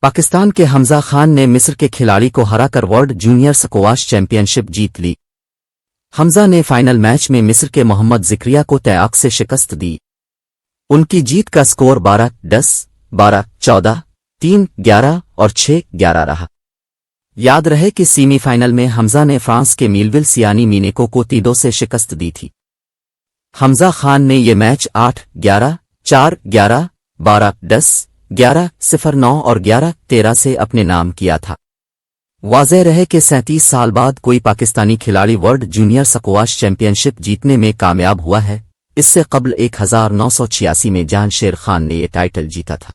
पाकिस्तान के हमजा खान ने मिस्र के खिलाड़ी को हराकर वर्ल्ड जूनियर स्क्वॉश चैंपियनशिप जीत ली। हमजा ने फाइनल मैच में मिस्र के मोहम्मद जिक्रिया को तय से शिकस्त दी। उनकी जीत का स्कोर 12-10, 12-14, 3-11 और 6-11 रहा। याद रहे कि सेमीफाइनल में हमजा ने फ्रांस के मीलविल सियानी मीनेको को 3-2 से शिकस्त दी थी। हमजा खान ने ये मैच 8-11, 4-11, 12-10, 11-09 और 11-13 से अपने नाम किया था। वाज़ेह रहे कि 37 साल बाद कोई पाकिस्तानी खिलाड़ी वर्ल्ड जूनियर स्क्वॉश चैंपियनशिप जीतने में कामयाब हुआ है। इससे कबल 1986 में जान शेर खान ने ये टाइटल जीता था।